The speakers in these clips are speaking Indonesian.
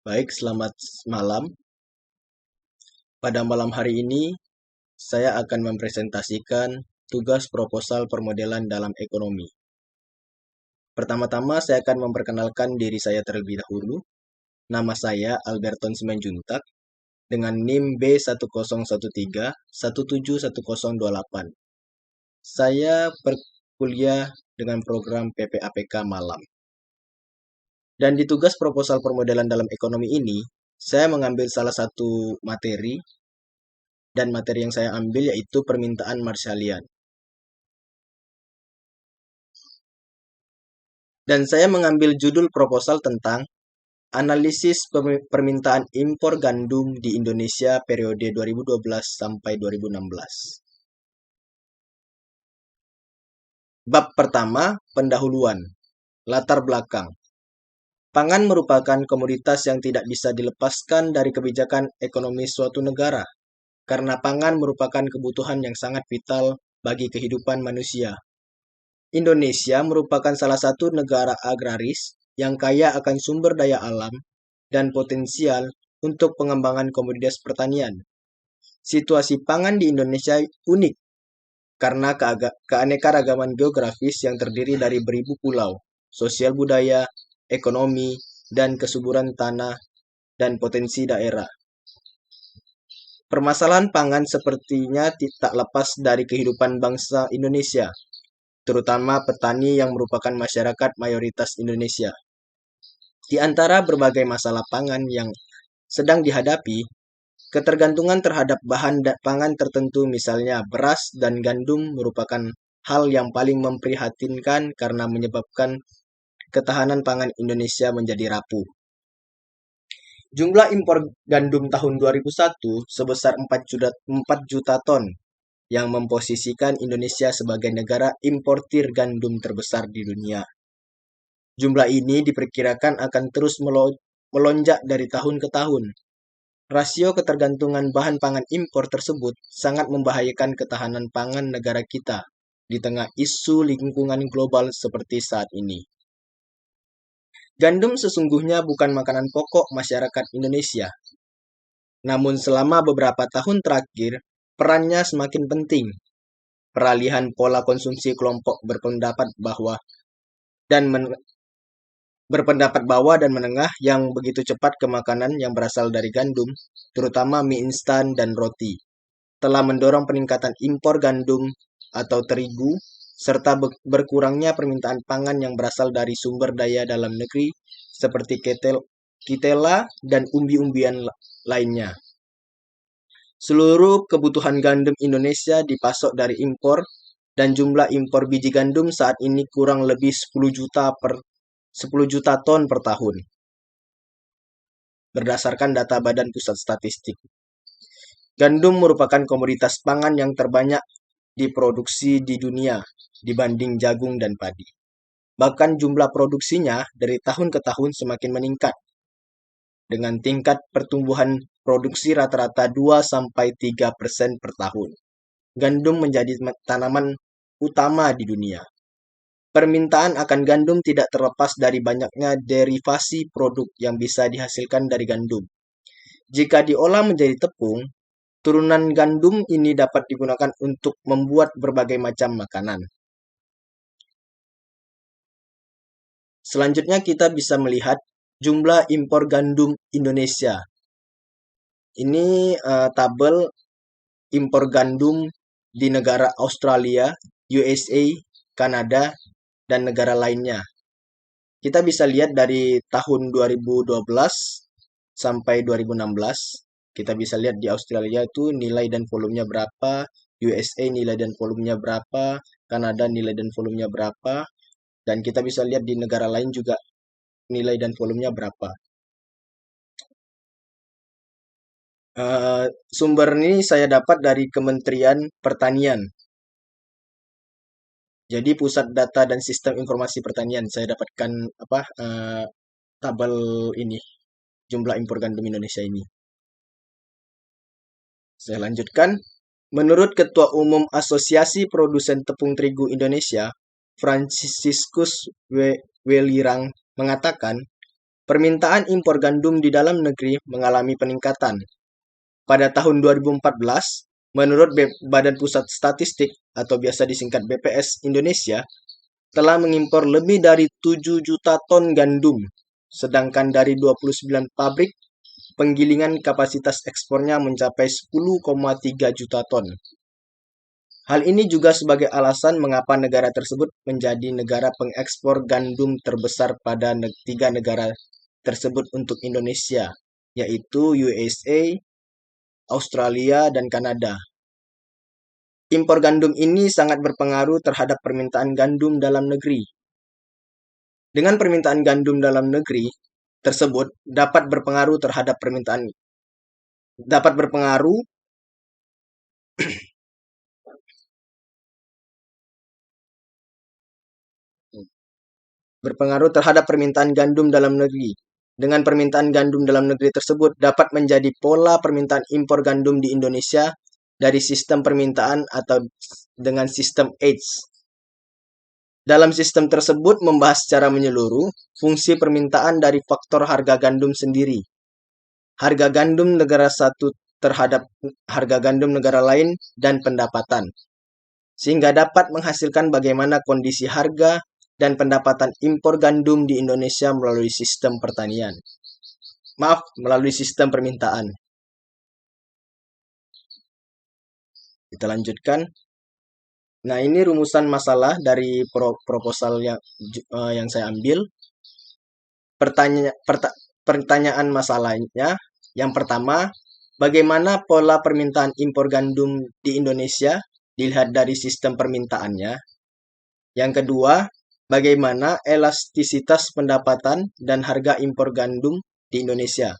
Baik, selamat malam. Pada malam hari ini, saya akan mempresentasikan tugas proposal permodelan dalam ekonomi. Pertama-tama, saya akan memperkenalkan diri saya terlebih dahulu. Nama saya Alberton Simanjuntak dengan NIM B1013171028. Saya berkuliah dengan program PPAPK Malam. Dan di tugas proposal permodelan dalam ekonomi ini, saya mengambil salah satu materi, dan materi yang saya ambil yaitu permintaan Marshallian. Dan saya mengambil judul proposal tentang analisis permintaan impor gandum di Indonesia periode 2012 sampai 2016. Bab pertama, pendahuluan, latar belakang. Pangan merupakan komoditas yang tidak bisa dilepaskan dari kebijakan ekonomi suatu negara, karena pangan merupakan kebutuhan yang sangat vital bagi kehidupan manusia. Indonesia merupakan salah satu negara agraris yang kaya akan sumber daya alam dan potensial untuk pengembangan komoditas pertanian. Situasi pangan di Indonesia unik karena keanekaragaman geografis yang terdiri dari beribu pulau, sosial budaya, ekonomi, dan kesuburan tanah dan potensi daerah. Permasalahan pangan sepertinya tak lepas dari kehidupan bangsa Indonesia, terutama petani yang merupakan masyarakat mayoritas Indonesia. Di antara berbagai masalah pangan yang sedang dihadapi, ketergantungan terhadap bahan pangan tertentu misalnya beras dan gandum merupakan hal yang paling memprihatinkan karena menyebabkan ketahanan pangan Indonesia menjadi rapuh. Jumlah impor gandum tahun 2001 sebesar 4 juta ton, yang memposisikan Indonesia sebagai negara importir gandum terbesar di dunia. Jumlah ini diperkirakan akan terus melonjak dari tahun ke tahun. Rasio ketergantungan bahan pangan impor tersebut sangat membahayakan ketahanan pangan negara kita di tengah isu lingkungan global seperti saat ini. Gandum sesungguhnya bukan makanan pokok masyarakat Indonesia. Namun selama beberapa tahun terakhir, perannya semakin penting. Peralihan pola konsumsi kelompok berpendapat bawah dan menengah yang begitu cepat ke makanan yang berasal dari gandum, terutama mie instan dan roti, telah mendorong peningkatan impor gandum atau terigu, serta berkurangnya permintaan pangan yang berasal dari sumber daya dalam negeri seperti ketela dan umbi-umbian lainnya. Seluruh kebutuhan gandum Indonesia dipasok dari impor, dan jumlah impor biji gandum saat ini kurang lebih 10 juta ton per tahun, berdasarkan data Badan Pusat Statistik. Gandum merupakan komoditas pangan yang terbanyak diproduksi di dunia dibanding jagung dan padi. Bahkan jumlah produksinya dari tahun ke tahun semakin meningkat, dengan tingkat pertumbuhan produksi rata-rata 2-3% per tahun. Gandum menjadi tanaman utama di dunia. Permintaan akan gandum tidak terlepas dari banyaknya derivasi produk yang bisa dihasilkan dari gandum. Jika diolah menjadi tepung, turunan gandum ini dapat digunakan untuk membuat berbagai macam makanan. Selanjutnya kita bisa melihat jumlah impor gandum Indonesia. Ini tabel impor gandum di negara Australia, USA, Kanada, dan negara lainnya. Kita bisa lihat dari tahun 2012 sampai 2016. Kita bisa lihat di Australia itu nilai dan volumenya berapa, USA nilai dan volumenya berapa, Kanada nilai dan volumenya berapa, dan kita bisa lihat di negara lain juga nilai dan volumenya berapa. Sumber ini saya dapat dari Kementerian Pertanian. Jadi Pusat Data dan Sistem Informasi Pertanian, saya dapatkan tabel ini, jumlah impor gandum Indonesia ini. Saya lanjutkan. Menurut Ketua Umum Asosiasi Produsen Tepung Terigu Indonesia, Franciscus Welirang, mengatakan, permintaan impor gandum di dalam negeri mengalami peningkatan. Pada tahun 2014, menurut Badan Pusat Statistik atau biasa disingkat BPS Indonesia, telah mengimpor lebih dari 7 juta ton gandum, sedangkan dari 29 pabrik, penggilingan kapasitas ekspornya mencapai 10,3 juta ton. Hal ini juga sebagai alasan mengapa negara tersebut menjadi negara pengekspor gandum terbesar pada tiga negara tersebut untuk Indonesia, yaitu USA, Australia, dan Kanada. Impor gandum ini sangat berpengaruh terhadap permintaan gandum dalam negeri. Dengan permintaan gandum dalam negeri tersebut dapat berpengaruh terhadap permintaan gandum dalam negeri. Dengan permintaan gandum dalam negeri tersebut dapat menjadi pola permintaan impor gandum di Indonesia dari sistem permintaan atau dengan sistem AIDS. Dalam sistem tersebut membahas secara menyeluruh fungsi permintaan dari faktor harga gandum sendiri, harga gandum negara satu terhadap harga gandum negara lain, dan pendapatan, sehingga dapat menghasilkan bagaimana kondisi harga dan pendapatan impor gandum di Indonesia melalui sistem permintaan. Kita lanjutkan. Nah, ini rumusan masalah dari proposal yang saya ambil. Pertanyaan masalahnya, yang pertama, bagaimana pola permintaan impor gandum di Indonesia dilihat dari sistem permintaannya? Yang kedua, bagaimana elastisitas pendapatan dan harga impor gandum di Indonesia?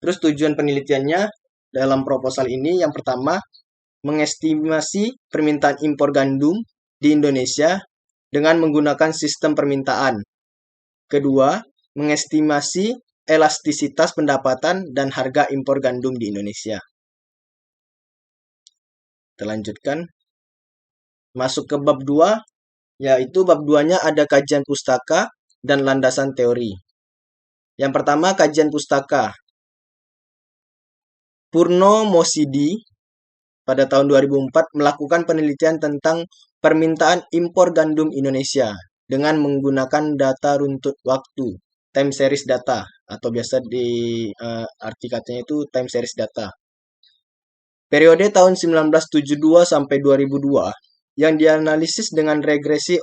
Terus tujuan penelitiannya dalam proposal ini, yang pertama, mengestimasi permintaan impor gandum di Indonesia dengan menggunakan sistem permintaan. Kedua, mengestimasi elastisitas pendapatan dan harga impor gandum di Indonesia. Kita lanjutkan. Masuk ke bab 2, yaitu bab 2-nya ada kajian pustaka dan landasan teori. Yang pertama, kajian pustaka. Purno Mosidi pada tahun 2004 melakukan penelitian tentang permintaan impor gandum Indonesia dengan menggunakan data runtut waktu, time series data, atau biasa di arti katanya itu time series data. Periode tahun 1972 sampai 2002 yang dianalisis dengan regresi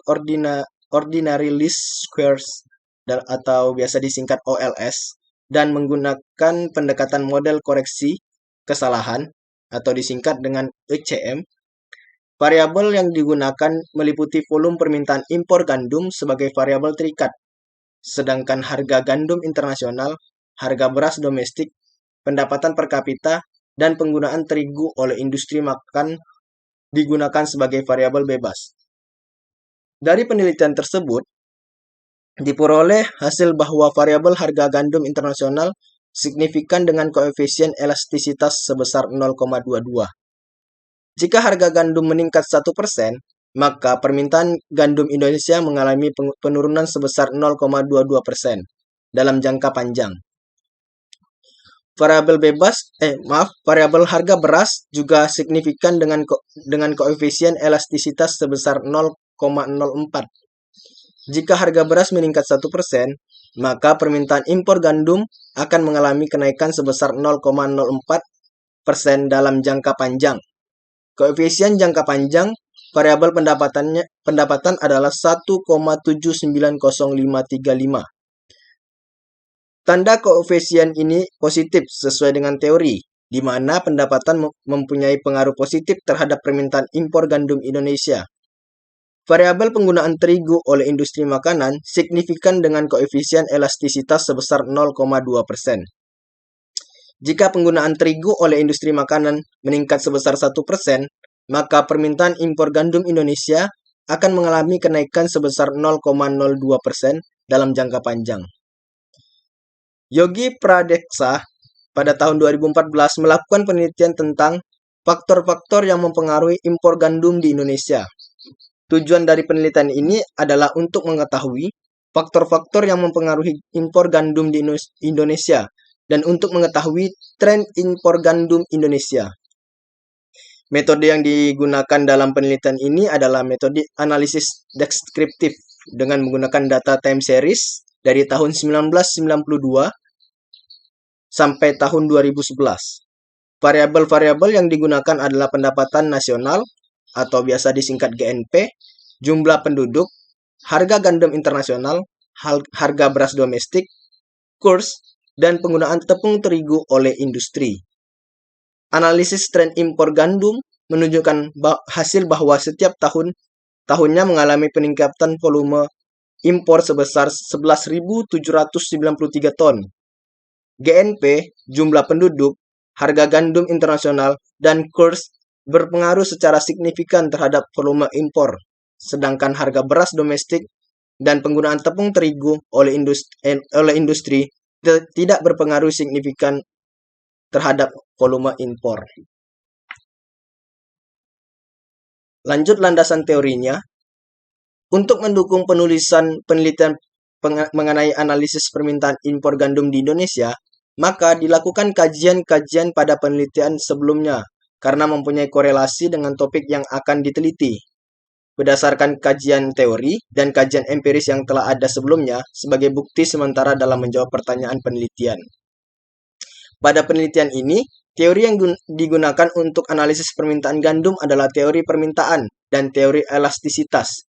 ordinary least squares atau biasa disingkat OLS dan menggunakan pendekatan model koreksi kesalahan atau disingkat dengan ECM. Variabel yang digunakan meliputi volume permintaan impor gandum sebagai variabel terikat, sedangkan harga gandum internasional, harga beras domestik, pendapatan per kapita, dan penggunaan terigu oleh industri makan digunakan sebagai variabel bebas. Dari penelitian tersebut, diperoleh hasil bahwa variabel harga gandum internasional signifikan dengan koefisien elastisitas sebesar 0,22. Jika harga gandum meningkat 1%, maka permintaan gandum Indonesia mengalami penurunan sebesar 0,22% dalam jangka panjang. Variabel harga beras juga signifikan dengan koefisien elastisitas sebesar 0,04. Jika harga beras meningkat 1%, maka permintaan impor gandum akan mengalami kenaikan sebesar 0,04% dalam jangka panjang. Koefisien jangka panjang variabel pendapatan adalah 1,790535. Tanda koefisien ini positif sesuai dengan teori, di mana pendapatan mempunyai pengaruh positif terhadap permintaan impor gandum Indonesia. Variabel penggunaan terigu oleh industri makanan signifikan dengan koefisien elastisitas sebesar 0,2%. Jika penggunaan terigu oleh industri makanan meningkat sebesar 1%, maka permintaan impor gandum Indonesia akan mengalami kenaikan sebesar 0,02% dalam jangka panjang. Yogi Pradeksa pada tahun 2014 melakukan penelitian tentang faktor-faktor yang mempengaruhi impor gandum di Indonesia. Tujuan dari penelitian ini adalah untuk mengetahui faktor-faktor yang mempengaruhi impor gandum di Indonesia, dan untuk mengetahui tren impor gandum Indonesia. Metode yang digunakan dalam penelitian ini adalah metode analisis deskriptif dengan menggunakan data time series dari tahun 1992 sampai tahun 2011. Variabel-variabel yang digunakan adalah pendapatan nasional atau biasa disingkat GNP, jumlah penduduk, harga gandum internasional, harga beras domestik, kurs, dan penggunaan tepung terigu oleh industri. Analisis tren impor gandum menunjukkan hasil bahwa setiap tahunnya mengalami peningkatan volume impor sebesar 11.793 ton. GNP, jumlah penduduk, harga gandum internasional, dan kurs berpengaruh secara signifikan terhadap volume impor, sedangkan harga beras domestik dan penggunaan tepung terigu oleh industri tidak berpengaruh signifikan terhadap volume impor. Lanjut landasan teorinya. Untuk mendukung penulisan penelitian mengenai analisis permintaan impor gandum di Indonesia, maka dilakukan kajian-kajian pada penelitian sebelumnya karena mempunyai korelasi dengan topik yang akan diteliti. Berdasarkan kajian teori dan kajian empiris yang telah ada sebelumnya sebagai bukti sementara dalam menjawab pertanyaan penelitian. Pada penelitian ini, teori yang digunakan untuk analisis permintaan gandum adalah teori permintaan dan teori elastisitas.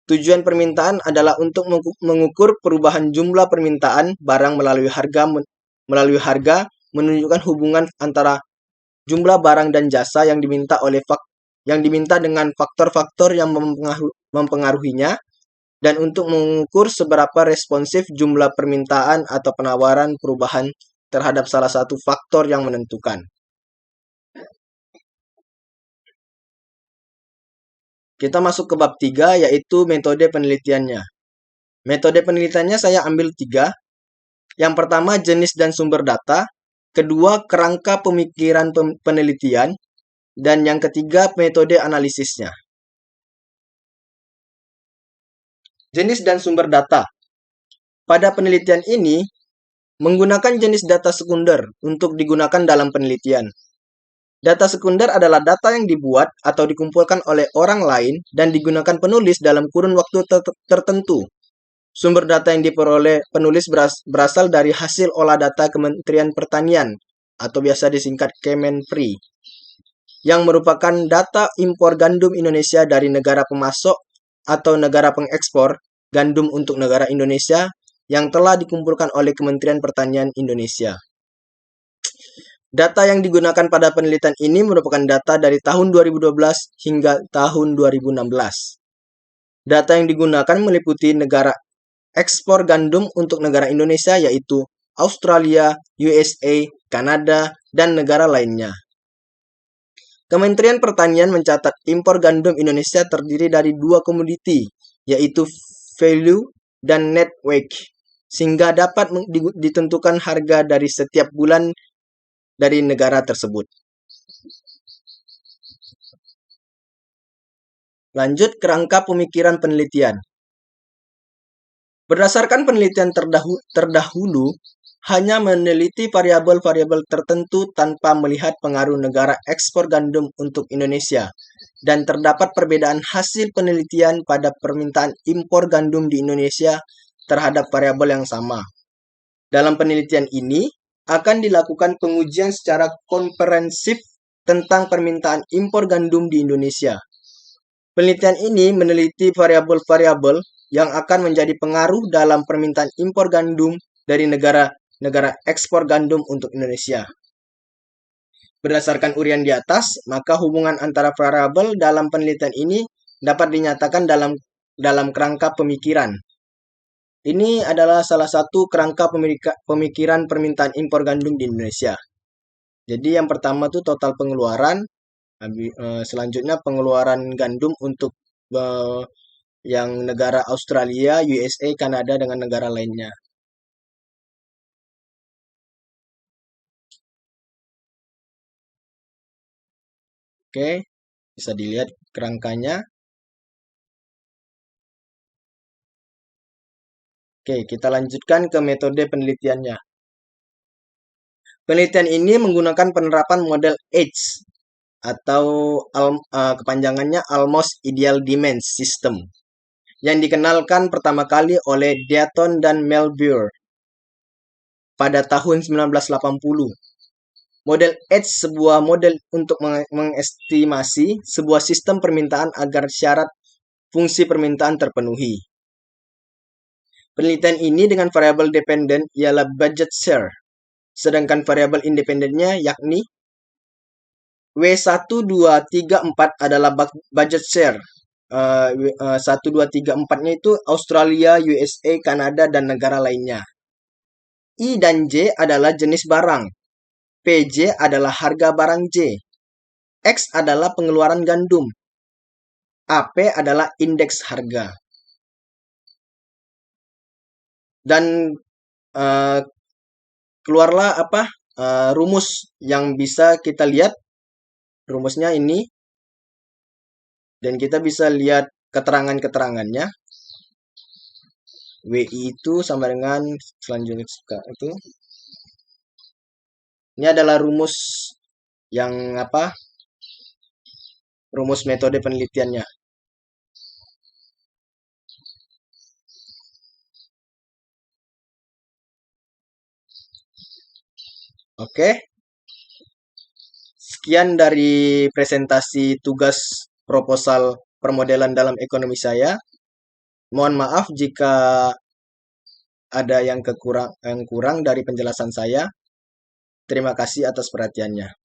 Tujuan permintaan adalah untuk mengukur perubahan jumlah permintaan barang melalui harga menunjukkan hubungan antara jumlah barang dan jasa yang diminta dengan faktor-faktor yang mempengaruhinya, dan untuk mengukur seberapa responsif jumlah permintaan atau penawaran perubahan terhadap salah satu faktor yang menentukan. Kita masuk ke bab 3, yaitu metode penelitiannya. Metode penelitiannya saya ambil 3. Yang pertama, jenis dan sumber data. Kedua, kerangka pemikiran penelitian. Dan yang ketiga, metode analisisnya. Jenis dan sumber data. Pada penelitian ini, menggunakan jenis data sekunder untuk digunakan dalam penelitian. Data sekunder adalah data yang dibuat atau dikumpulkan oleh orang lain dan digunakan penulis dalam kurun waktu tertentu. Sumber data yang diperoleh penulis berasal dari hasil olah data Kementerian Pertanian atau biasa disingkat Kemenpri, yang merupakan data impor gandum Indonesia dari negara pemasok atau negara pengekspor gandum untuk negara Indonesia yang telah dikumpulkan oleh Kementerian Pertanian Indonesia. Data yang digunakan pada penelitian ini merupakan data dari tahun 2012 hingga tahun 2016. Data yang digunakan meliputi negara ekspor gandum untuk negara Indonesia yaitu Australia, USA, Kanada, dan negara lainnya. Kementerian Pertanian mencatat impor gandum Indonesia terdiri dari 2 komoditi, yaitu value dan net weight, sehingga dapat ditentukan harga dari setiap bulan dari negara tersebut. Lanjut kerangka pemikiran penelitian. Berdasarkan penelitian terdahulu, hanya meneliti variabel-variabel tertentu tanpa melihat pengaruh negara ekspor gandum untuk Indonesia, dan terdapat perbedaan hasil penelitian pada permintaan impor gandum di Indonesia terhadap variabel yang sama. Dalam penelitian ini, akan dilakukan pengujian secara komprehensif tentang permintaan impor gandum di Indonesia. Penelitian ini meneliti variabel-variabel yang akan menjadi pengaruh dalam permintaan impor gandum dari negara ekspor gandum untuk Indonesia. Berdasarkan uraian di atas, maka hubungan antara variabel dalam penelitian ini dapat dinyatakan dalam kerangka pemikiran. Ini adalah salah satu kerangka pemikiran permintaan impor gandum di Indonesia. Jadi yang pertama itu total pengeluaran, selanjutnya pengeluaran gandum untuk yang negara Australia, USA, Kanada, dengan negara lainnya. Oke, bisa dilihat kerangkanya. Oke, kita lanjutkan ke metode penelitiannya. Penelitian ini menggunakan penerapan model AGE atau kepanjangannya Almost Ideal Demand System yang dikenalkan pertama kali oleh Dayton dan Melbourne pada tahun 1980. Model AGE sebuah model untuk mengestimasi sebuah sistem permintaan agar syarat fungsi permintaan terpenuhi. Penelitian ini dengan variabel dependen ialah budget share, sedangkan variabel independennya yakni W1234 adalah budget share. 1234-nya itu Australia, USA, Kanada, dan negara lainnya. I dan J adalah jenis barang. PJ adalah harga barang J. X adalah pengeluaran gandum. AP adalah indeks harga. Dan keluarlah rumus yang bisa kita lihat. Rumusnya ini. Dan kita bisa lihat keterangan-keterangannya. WI itu sama dengan selanjutnya itu. Ini adalah rumus yang rumus metode penelitiannya. Oke. Sekian dari presentasi tugas proposal permodelan dalam ekonomi saya. Mohon maaf jika ada yang kurang dari penjelasan saya. Terima kasih atas perhatiannya.